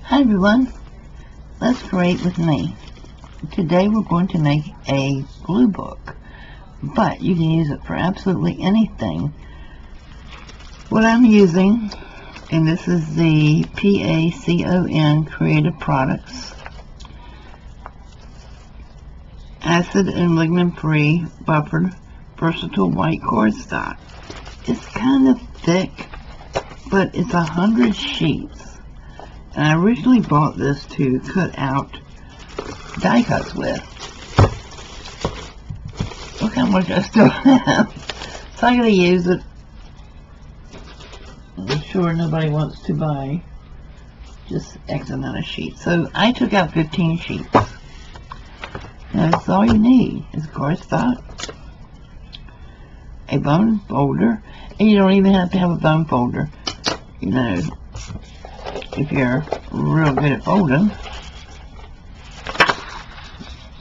Hi everyone, let's create with me. Today we're going to make a glue book, but you can use it for absolutely anything. What I'm using, and this is the PACON Creative Products Acid and Lignin Free Buffered Versatile White Cardstock. It's kind of thick, but it's 100 sheets. And I originally bought this to cut out die cuts with. Look how much I still have. So I'm going to use it. I'm sure nobody wants to buy just X amount of sheets. So I took out 15 sheets. Now that's all you need is cardstock, a bone folder, and you don't even have to have a bone folder. You know, if you're real good at folding,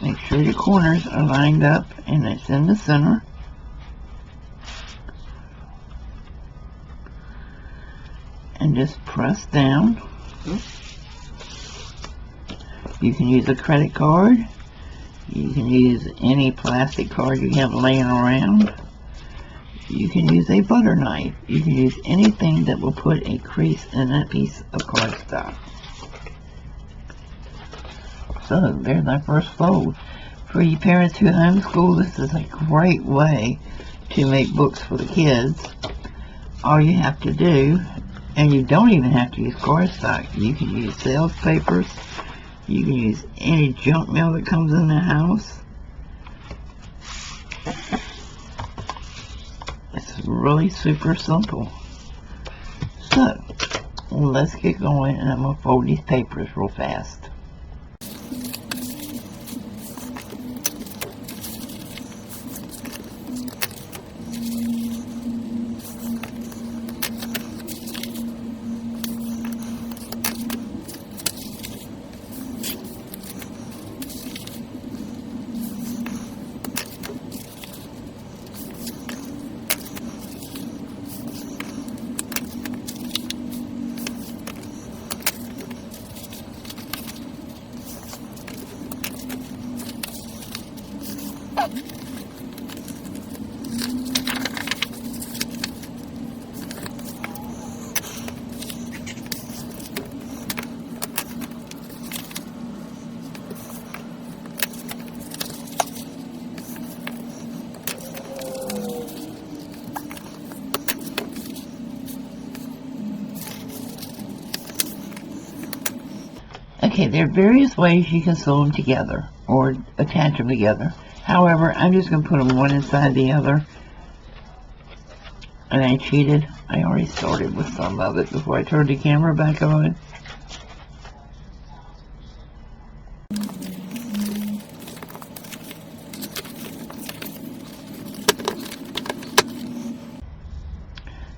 make sure your corners are lined up and it's in the center. And just press down. You can use a credit card. You can use any plastic card you have laying around. You can use a butter knife. You can use anything that will put a crease in that piece of cardstock. So there's my first fold. For you parents who homeschool, this is a great way to make books for the kids. All you have to do, and you don't even have to use cardstock, you can use sales papers, you can use any junk mail that comes in the house. It's really super simple. So, let's get going, and I'm going to fold these papers real fast. Okay, there are various ways you can sew them together or attach them together. However, I'm just going to put them one inside the other. And I cheated. I already started with some of it before I turned the camera back on.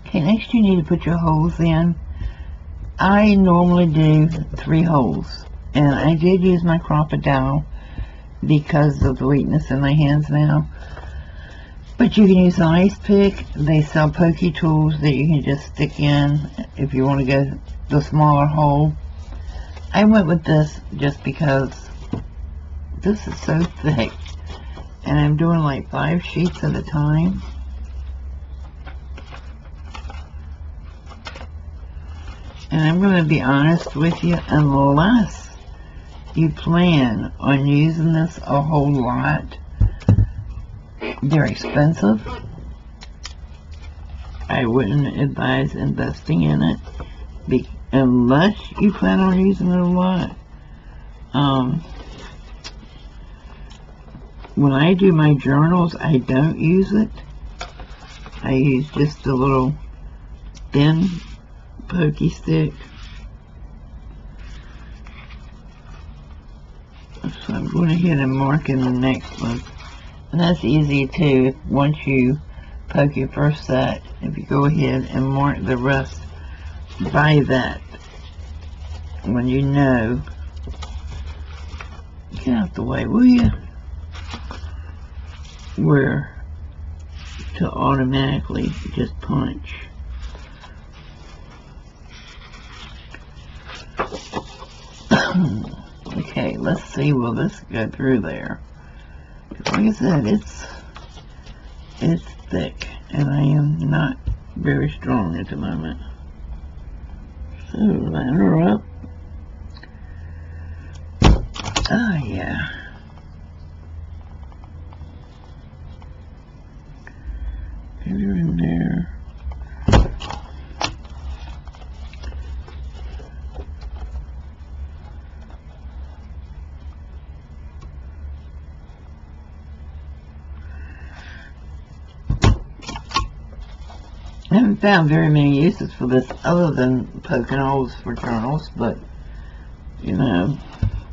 Okay, next you need to put your holes in. I normally do 3 holes, and I did use my Crop-A-Dowel because of the weakness in my hands now. But you can use an ice pick. They sell pokey tools that you can just stick in if you want to go the smaller hole. I went with this just because this is so thick, and I'm doing like 5 sheets at a time. And I'm going to be honest with you, unless you plan on using this a whole lot, they're expensive. I wouldn't advise investing in it unless you plan on using it a lot. When I do my journals, I don't use it. I use just a little thin pokey stick. So I'm going ahead and mark in the next one, and that's easy too. Once you poke your first set, if you go ahead and mark the rest by that, when you know, get out the way, will you, where to automatically just punch. Okay, let's see, will this go through there? 'Cause like I said, it's thick, and I am not very strong at the moment. So, line her up. Ah, yeah. Get her in there. I haven't found very many uses for this other than poking holes for journals, but, you know,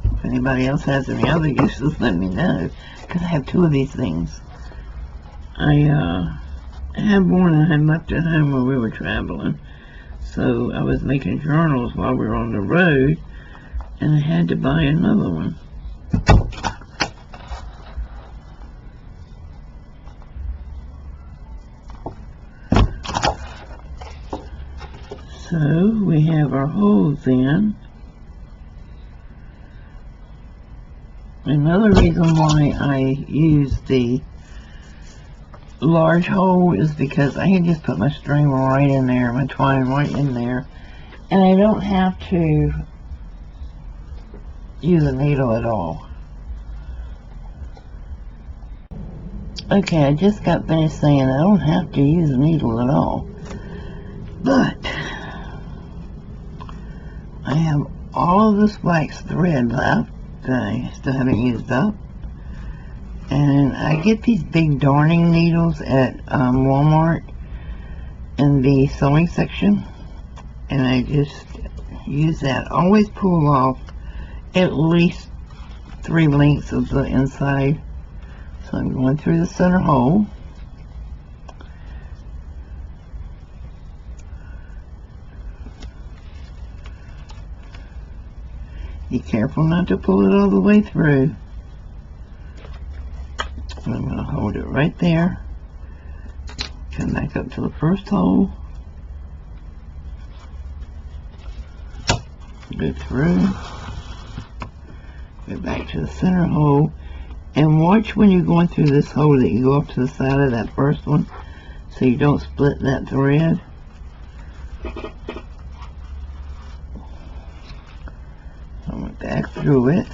if anybody else has any other uses, let me know, because I have two of these things. I had one I had left at home while we were traveling, so I was making journals while we were on the road, and I had to buy another one. So we have our holes in. Another reason why I use the large hole is because I can just put my string right in there, my twine right in there, and I don't have to use a needle at all. Okay, I just got finished saying I don't have to use a needle at all, but I have all of this wax thread left that I still haven't used up. And I get these big darning needles at Walmart in the sewing section. And I just use that. Always pull off at least 3 lengths of the inside. So I'm going through the center hole. Be careful not to pull it all the way through. I'm going to hold it right there. Come back up to the first hole. Go through. Go back to the center hole. And watch when you're going through this hole that you go up to the side of that first one so you don't split that thread. So I went back through it.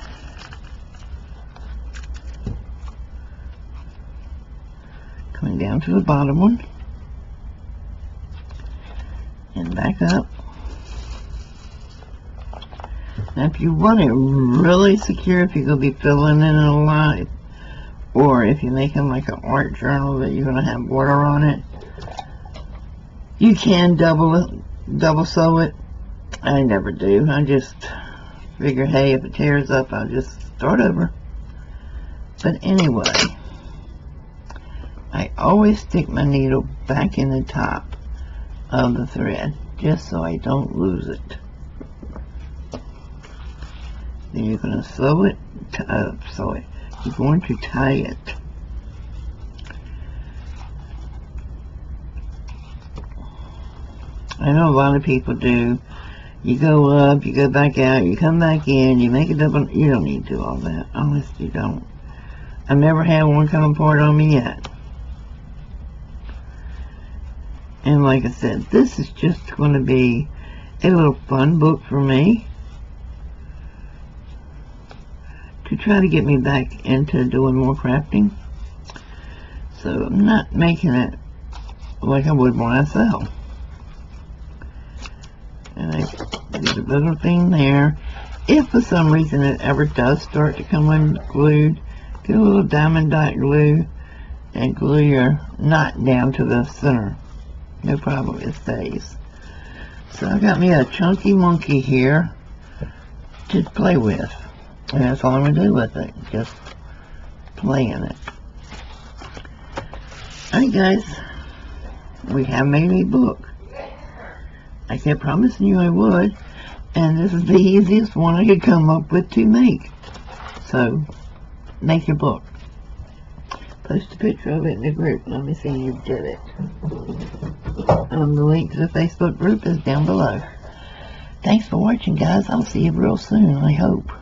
Coming down to the bottom one. And back up. Now if you want it really secure, if you're going to be filling in it a lot, or if you're making like an art journal that you're going to have water on it, you can double sew it. I never do. I just figure, hey, if it tears up, I'll just start over. But anyway, I always stick my needle back in the top of the thread, just so I don't lose it. Then you're going to sew it, you're going to tie it. I know a lot of people do. You go up, you go back out, you come back in, you make a double. You don't need to do all that. Honestly, you don't. I've never had one come apart on me yet. And like I said, this is just going to be a little fun book for me to try to get me back into doing more crafting. So I'm not making it like I would when I sell. And I do the little thing there. If for some reason it ever does start to come unglued, get a little diamond dot glue and glue your knot down to the center. No problem, it stays. So I got me a chunky monkey here to play with. And that's all I'm going to do with it. Just play in it. Alright guys, we have made a book. I kept promising you I would, and this is the easiest one I could come up with to make. So, make your book. Post a picture of it in the group. Let me see you did it. The link to the Facebook group is down below. Thanks for watching, guys. I'll see you real soon, I hope.